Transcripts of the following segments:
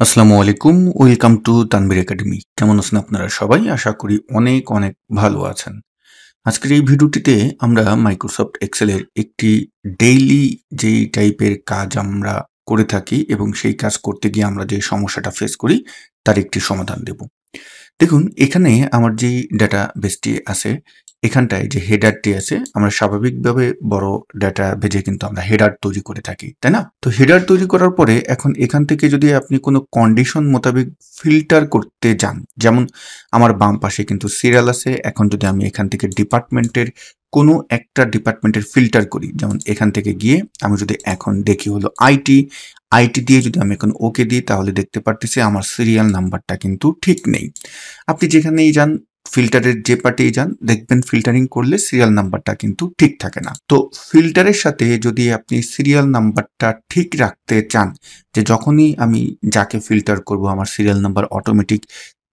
আসসালামু আলাইকুম। Welcome to Tanvir academy. কেমন আছেন আপনারা সবাই? আশা করি অনেক ভালো আছেন। আজকের এই ভিডিওটিতে আমরা মাইক্রোসফট এক্সেলের একটি ডেইলি যেই টাইপের কাজ আমরা করে থাকি এবং সেই কাজ করতে গিয়ে আমরা যে সমস্যাটা ফেস করি তার একটি সমাধান দেব। দেখুন এখানে আমার যেই ডাটাবেসটি আছে, এখানটায় যে হেডারটি আছে, আমরা স্বাভাবিকভাবে বড় ডাটাবেজে কিন্তু আমরা হেডার তৈরি করে থাকি, তাই না? তো হেডার তৈরি করার পরে এখন এখান থেকে যদি আপনি কোনো কন্ডিশন মোতাবেক ফিল্টার করতে যান, যেমন আমার বাম পাশে কিন্তু সিরিয়াল আছে। এখন যদি আমি এখান থেকে ডিপার্টমেন্টের কোনো একটা ডিপার্টমেন্টের ফিল্টার করি, যেমন এখান থেকে গিয়ে আমি যদি এখন দেখি হলো আইটি দিয়ে যদি আমি এখন ওকে দিই, তাহলে দেখতে পারতেছি আমার সিরিয়াল নাম্বারটা কিন্তু ঠিক নেই। আপনি যেখানেই যান, ফিল্টারের যে পার্টেই যান, দেখবেন ফিল্টারিং করলে সিরিয়াল নাম্বারটা কিন্তু ঠিক থাকে না। তো ফিল্টারের সাথে যদি আপনি সিরিয়াল নাম্বারটা ঠিক রাখতে চান, যে যখনই আমি যাকে ফিল্টার করব আমার সিরিয়াল নাম্বার অটোমেটিক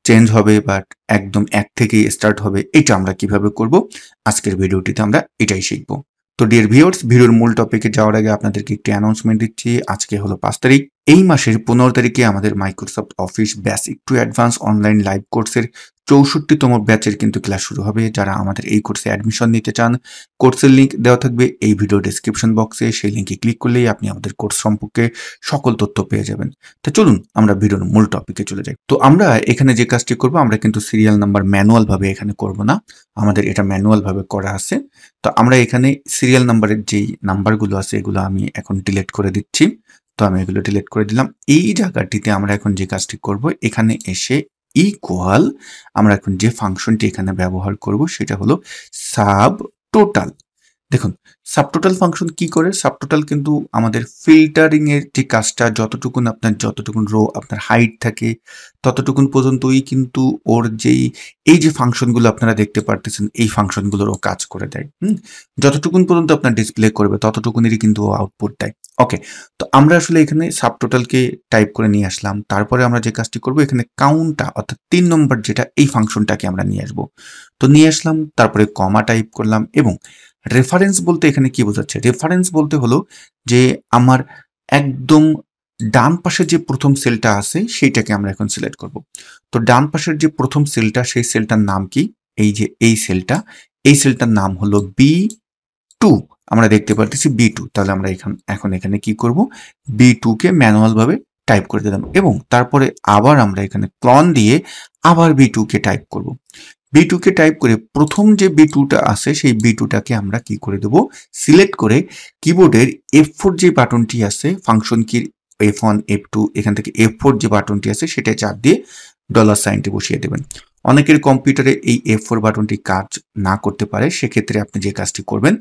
চেঞ্জ হবে বা একদম এক থেকেই স্টার্ট হবে, এটা আমরা কিভাবে করব আজকের ভিডিওটিতে আমরা এটাই শিখব। তো ডিয়ার ভিউয়ার্স, ভিডিওর মূল টপিকে যাওয়ার আগে আপনাদেরকে একটি অ্যানাউন্সমেন্ট দিচ্ছি। আজকে হলো 5 তারিখ। এই মাসের 15 তারিখে আমাদের Microsoft office basic to advance online live কোর্সের 64তম ব্যাচের কিন্তু ক্লাস শুরু হবে। যারা আমাদের এই কোর্সে অ্যাডমিশন নিতে চান, কোর্সের লিঙ্ক দেওয়া থাকবে এই ভিডিও ডেসক্রিপশন বক্সে। সেই লিঙ্কে ক্লিক করলেই আপনি আমাদের কোর্স সম্পর্কে সকল তথ্য পেয়ে যাবেন। তো চলুন আমরা ভিডিওর মূল টপিকে চলে যাই। তো আমরা এখানে যে কাজটি করব, আমরা কিন্তু সিরিয়াল নাম্বার ম্যানুয়াল ভাবে এখানে করব না, আমাদের এটা ম্যানুয়াল ভাবে করা আছে। তো আমরা এখানে সিরিয়াল নাম্বারের যেই নাম্বারগুলো আছে এগুলো আমি এখন ডিলিট করে দিচ্ছি। তো আমি এগুলো ডিলিট করে দিলাম। এই জায়গাটিতে আমরা এখন যে কাজটি করব, এখানে এসে ইকুয়াল আমরা এখন যে ফাংশনটি এখানে ব্যবহার করব সেটা হলো সাব টোটাল। দেখুন সাবটোটাল ফাংশন কি করে? সাবটোটাল কিন্তু আমাদের ফিল্টারিং এর যে কাজটা, যতটুকুন রো আপনার হাইট থাকে ততটুকুন পর্যন্তই কিন্তু ওর যেই এই যে ফাংশনগুলো আপনারা দেখতে পারতেছেন, এই ফাংশনগুলোরও কাজ করে দেয়। যতটুকুন পর্যন্ত আপনার ডিসপ্লে করবে ততটুকুনেরই কিন্তু ও আউটপুট দেয়। ওকে, তো আমরা আসলে এখানে সাবটোটালকে টাইপ করে নিয়ে আসলাম। তারপরে আমরা যে কাজটি করব, এখানে কাউন্টটা অর্থাৎ 3 নম্বর যেটা, এই ফাংশনটাকে আমরা নিয়ে আসবো। তো নিয়ে আসলাম, তারপরে কমা টাইপ করলাম এবং রেফারেন্স বলতে এখানে কি বোঝাচ্ছে? রেফারেন্স বলতে হলো যে আমার একদম ডান পাশে যে প্রথম সেলটা আছে সেইটাকে আমরা এখন সিলেক্ট করব। তো ডান পাশের যে প্রথম সেলটা, সেই সেলটার নাম কি? এই যে এই সেলটার নাম হলো B2। আমরা দেখতে পারতেছি B2। তাহলে আমরা এখন এখানে কি করব? B2 কে ম্যানুয়াল ভাবে টাইপ করে দিলাম এবং তারপরে আবার আমরা এখানে ক্লন দিয়ে আবার B2 কে টাইপ করব। B2 কে টাইপ করে প্রথম যে B2 টা আছে সেই B2 টাকে আমরা কি করে দেব? সিলেক্ট করে কিবোর্ডের F4 যে বাটনটি আছে, ফাংশন কির F1 F2 এখান থেকে F4 যে বাটনটি আছে সেটা চাপ দিয়ে ডলার সাইনটি বসিয়ে দেবেন। অনেকের কম্পিউটারে এই F4 বাটনটি কাজ না করতে পারে, সেক্ষেত্রে আপনি যে কাজটি করবেন,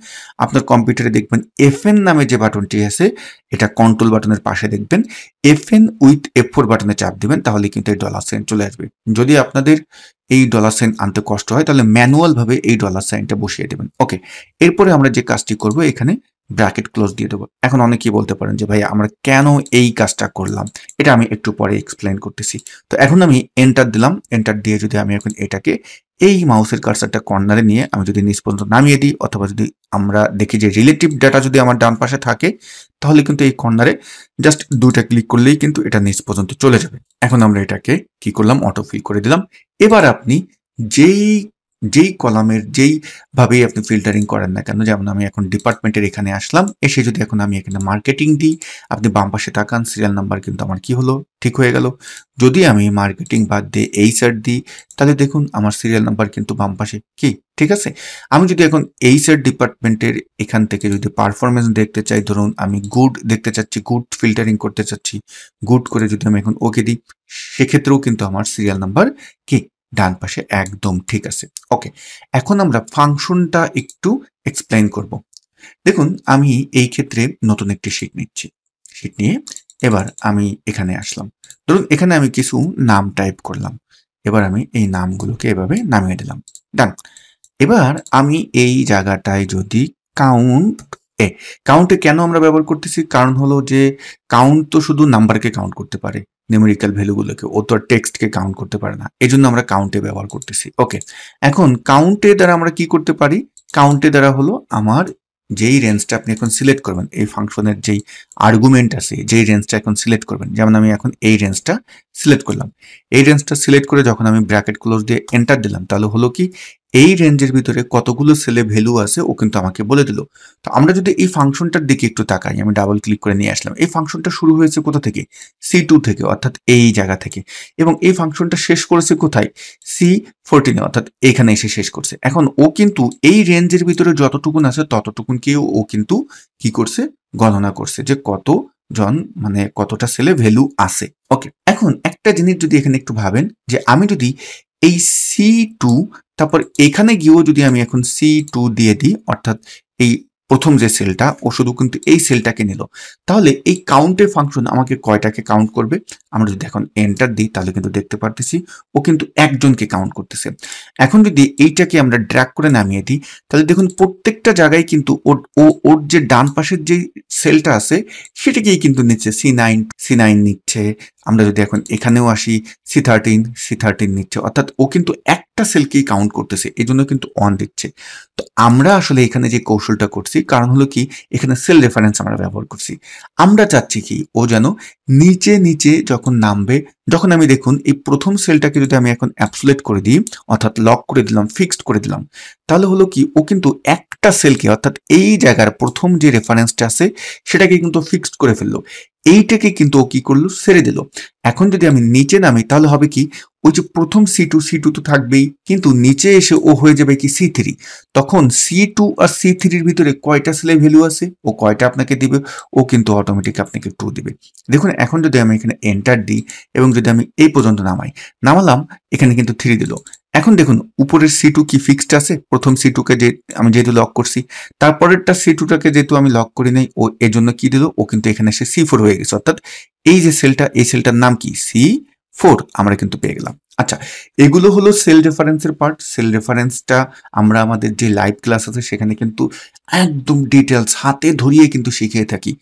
আপনার কম্পিউটারে দেখবেন FN নামে যে বাটনটি আছে, এটা কন্ট্রোল বাটনের পাশে দেখবেন FN উইথ F4 বাটনে চাপ দিবেন, তাহলে কিন্তু এই ডলার সাইন চলে আসবে। যদি আপনাদের এই ডলার সাইন আনতে কষ্ট হয় তাহলে ম্যানুয়াল ভাবে এই ডলার সাইনটা বসিয়ে দেবেন। ওকে, এরপরে আমরা যে কাজটি করব, এখানে ব্র্যাকেট ক্লোজ দিয়ে দেবো। এখন অনেকেই বলতে পারেন যে ভাই আমরা কেন এই কাজটা করলাম, এটা আমি একটু পরে এক্সপ্লেন করতেছি। তো এখন আমি এন্টার দিলাম। এন্টার দিয়ে যদি আমি এখন এটাকে এই মাউসের কার্সারটা কর্নারে নিয়ে আমি যদি নিচ পর্যন্ত নামিয়ে দিই, অথবা যদি আমরা দেখি যে রিলেটিভ ডাটা যদি আমার ডান পাশে থাকে, তাহলে কিন্তু এই কর্নারে জাস্ট 2টা ক্লিক করলেই কিন্তু এটা নিচ পর্যন্ত চলে যাবে। এখন আমরা এটাকে কি করলাম? অটো ফিল করে দিলাম। এবার আপনি যেই যেই কলামের যেই ভাবেই আপনি ফিল্টারিং করেন না কেন, যেমন আমি এখন ডিপার্টমেন্টের এখানে আসলাম, এসে যদি এখন আমি এখানে মার্কেটিং দিই, আপনি বাম পাশে তাকান, সিরিয়াল নাম্বার কিন্তু আমার কি হলো? ঠিক হয়ে গেল। যদি আমি মার্কেটিং বাদ দিয়ে এইচআর দিই, তাহলে দেখুন আমার সিরিয়াল নাম্বার কিন্তু বাম পাশে কি ঠিক আছে। আমি যদি এখন এইচআর ডিপার্টমেন্টের এখান থেকে যদি পারফরমেন্স দেখতে চাই, ধরুন আমি গুড দেখতে চাচ্ছি, গুড ফিল্টারিং করতে চাচ্ছি, গুড করে যদি আমি এখন ওকে দিই, সেক্ষেত্রেও কিন্তু আমার সিরিয়াল নাম্বার কি ডান পাশে একদম ঠিক আছে। ওকে, এখন আমরা ফাংশনটা একটু এক্সপ্লেইন করব। দেখুন আমি এই ক্ষেত্রে নতুন একটি শীট নিচ্ছি। শীট নিয়ে এবার আমি এখানে আসলাম। ধরুন এখানে আমি কিছু নাম টাইপ করলাম। এবার আমি এই নামগুলোকে এভাবে নামিয়ে দিলাম। ডান। এবার আমি এই জায়গাটায় যদি কাউন্ট কাউন্টে কেন আমরা ব্যবহার করতেছি? কারণ হলো যে কাউন্ট তো শুধু নাম্বারকে কাউন্ট করতে পারে, নিউমেরিক্যাল ভ্যালুগুলোকে, ও তো আর টেক্সটকে কাউন্ট করতে পারে না। এই জন্য আমরা কাউন্টে ব্যবহার করতেছি। ওকে, এখন কাউন্টে দ্বারা আমরা কি করতে পারি? কাউন্টে দ্বারা হলো আমার যেই রেঞ্জটা আপনি এখন সিলেক্ট করবেন, এই ফাংশনের যেই আর্গুমেন্ট আছে, যেই রেঞ্জটা এখন সিলেক্ট করবেন, যেমন আমি এখন এই রেঞ্জটা সিলেক্ট করলাম। এই রেঞ্জটা সিলেক্ট করে যখন আমি ব্র্যাকেট ক্লোজ দিয়ে এন্টার দিলাম, তাহলে হলো কি এই রেঞ্জের ভিতরে কতগুলো সেলে ভ্যালু আছে ও কিন্তু আমাকে বলে দিল। তো আমরা যদি এই ফাংশনটার দিকে একটু তাকাই, আমি ডাবল ক্লিক করে নিয়ে আসলাম। এই ফাংশনটা শুরু হয়েছে কোথা থেকে? C2 থেকে, অর্থাৎ এই জায়গা থেকে, এবং এই ফাংশনটা শেষ করেছে কোথায়? C14, অর্থাৎ এখানে এসে শেষ করছে। এখন ও কিন্তু এই রেঞ্জের ভিতরে যতটুকুন আছে ততটুকুনকেও ও কিন্তু কি করছে? গণনা করছে যে কতজন, মানে কতটা সেলে ভ্যালু আছে। ওকে, এখন একটা জিনিস যদি এখানে একটু ভাবেন, যে আমি যদি এই C2 তারপর এখানে গিয়েও যদি আমি এখন C2 দিয়ে দিই, অর্থাৎ এই প্রথম যে সেলটা, ও শুধু কিন্তু এই সেলটাকে নিল, তাহলে এই কাউন্টের ফাংশন আমাকে কয়টাকে কাউন্ট করবে? আমরা যদি এখন এন্টার দিই তাহলে কিন্তু দেখতে পারতেছি ও কিন্তু একজনকে কাউন্ট করতেছে। এখন যদি এইটাকে আমরা ড্র্যাগ করে নামিয়ে দিই, তাহলে দেখুন প্রত্যেকটা জায়গায় কিন্তু ওর যে ডান পাশের যে সেলটা আছে সেটাকেই কিন্তু নিচ্ছে, C9 নিচ্ছে। আমরা যদি এখন এখানেও আসি, C13 নিচ্ছে, অর্থাৎ ও কিন্তু একটা সেলকেই কাউন্ট করতেছে, এই জন্য কিন্তু অন দিচ্ছে। তো আমরা আসলে এখানে যে কৌশলটা করছি, কারণ হলো কি এখানে সেল রেফারেন্স আমরা ব্যবহার করছি। আমরা চাচ্ছি কি ও যেন নিচে নিচে যখন নামবে, যখন আমি দেখুন এই প্রথম সেলটাকে যদি আমি এখন অ্যাবসোলেট করে দিই, অর্থাৎ লক করে দিলাম, ফিক্সড করে দিলাম, তাহলে হলো কি ও কিন্তু একটা সেলকে, অর্থাৎ এই জায়গার প্রথম যে রেফারেন্সটা আছে সেটাকে কিন্তু ফিক্সড করে ফেললো, এইটাকে কিন্তু ও কি করলো? ছেড়ে দিল। এখন যদি আমি নিচে নামি তাহলে হবে কি, ওই যে প্রথম C2 তো থাকবেই, কিন্তু নিচে এসে ও হয়ে যাবে কি C3। তখন C2 আর C3-র ভিতরে কয়টা সেলে ভ্যালু আছে, ও কয়টা আপনাকে দিবে? ও কিন্তু অটোমেটিক আপনাকে 2 দিবে। দেখুন এখন যদি আমি এখানে এন্টার দিই এবং যদি আমি এই পর্যন্ত নামালাম, এখানে কিন্তু 3 দিল। এখন দেখুন উপরের C2 কি ফিক্সড আছে? প্রথম C2-কে যে আমি যেহেতু লক করছি, তারপরেরটা C2-টাকে যেহেতু আমি লক করি নাই, ও এর জন্য কি দিল? ও কিন্তু এখানে এসে C4 হয়ে গেছে, অর্থাৎ এই যে সেলটা, এই সেলটার নাম কি? C4 আমরা কিন্তু পেয়ে গেলাম। আচ্ছা, এগুলো হলো সেল রেফারেন্সের পার্ট। সেল রেফারেন্সটা আমরা আমাদের যে লাইভ ক্লাস আছে সেখানে কিন্তু একদম ডিটেলস হাতে ধরিয়ে কিন্তু শিখিয়ে থাকি।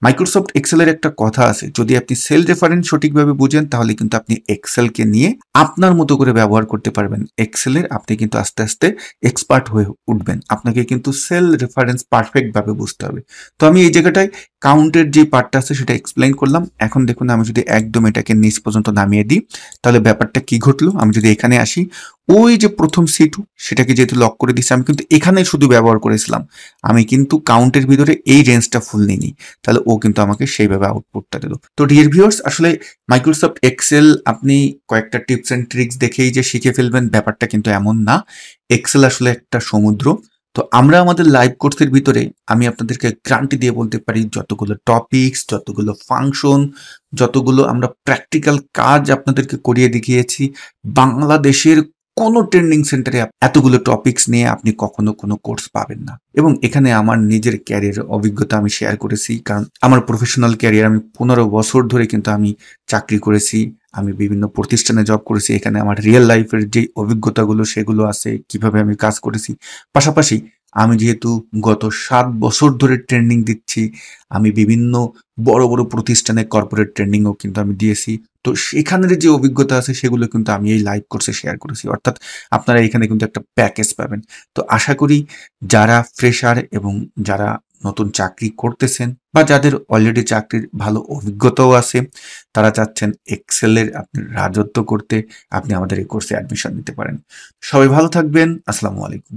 মাইক্রোসফট এক্সেলের একটা কথা আছে, যদি আপনি সেল রেফারেন্স সঠিকভাবে বুঝেন তাহলে কিন্তু আপনি এক্সেলকে নিয়ে আপনার মতো করে ব্যবহার করতে পারবেন। এক্সেলের আপনি কিন্তু আস্তে আস্তে এক্সপার্ট হয়ে উঠবেন। আপনাকে কিন্তু সেল রেফারেন্স পারফেক্ট ভাবে বুঝতে হবে। তো আমি এই জায়গাটায় কাউন্টের যে পার্টটা আছে সেটা এক্সপ্লেইন করলাম। এখন দেখুন আমি যদি একদম এটাকে নিচ পর্যন্ত নামিয়ে দিই তাহলে ব্যাপারটা কি ঘটলো? আমি যদি এখানে আসি, ওই যে প্রথম C2 সেটাকে যেহেতু লক করে দিচ্ছি, আমি কিন্তু এখানে শুধু ব্যবহার করেছিলাম, আমি কিন্তু কাউন্টের ভিতরে এই রেঞ্জটা ফুল নিইনি, তাহলে ও কিন্তু আমাকে সেইভাবে আউটপুটটা দিল। তো ডিয়ার ভিউয়ার্স, আসলে মাইক্রোসফট এক্সেল আপনি কয়েকটা টিপস এন্ড ট্রিক্স দেখেই যে শিখে ফেলবেন ব্যাপারটা কিন্তু এমন না। এক্সেল আসলে একটা সমুদ্র। তো আমরা আমাদের লাইভ কোর্সের ভিতরে আমি আপনাদেরকে গ্যারান্টি দিয়ে বলতে পারি, যতগুলো টপিকস, যতগুলো ফাংশন, যতগুলো আমরা প্র্যাকটিক্যাল কাজ আপনাদেরকে করিয়ে দেখিয়েছি, বাংলাদেশের কোনো ট্রেনিং সেন্টারে এতগুলো টপিকস নিয়ে আপনি কখনো কোনো কোর্স পাবেন না। এবং এখানে আমার নিজের ক্যারিয়ারের অভিজ্ঞতা আমি শেয়ার করেছি, কারণ আমার প্রফেশনাল ক্যারিয়ার আমি 15 বছর ধরে কিন্তু আমি চাকরি করেছি, আমি বিভিন্ন প্রতিষ্ঠানে জব করেছি। এখানে আমার রিয়েল লাইফের যে অভিজ্ঞতাগুলো সেগুলো আছে, কিভাবে আমি কাজ করেছি। পাশাপাশি আমি যেহেতু গত 7 বছর ধরে ট্রেনিং দিচ্ছি, আমি বিভিন্ন বড় বড় প্রতিষ্ঠানে কর্পোরেট ট্রেনিংও কিন্তু আমি দিয়েছি। তো সেখানের যে অভিজ্ঞতা আছে সেগুলো কিন্তু আমি এই লাইভ কোর্সে শেয়ার করেছি, অর্থাৎ আপনারা এখানে কিন্তু একটা প্যাকেজ পাবেন। তো আশা করি যারা ফ্রেশার এবং যারা নতুন চাকরি করতেছেন বা যাদের অলরেডি চাকরির ভালো অভিজ্ঞতাও আছে, তারা চাচ্ছেন এক্সেলের আপনি রাজত্ব করতে, আপনি আমাদের এই কোর্সে অ্যাডমিশন নিতে পারেন। সবাই ভালো থাকবেন। আসসালামু আলাইকুম।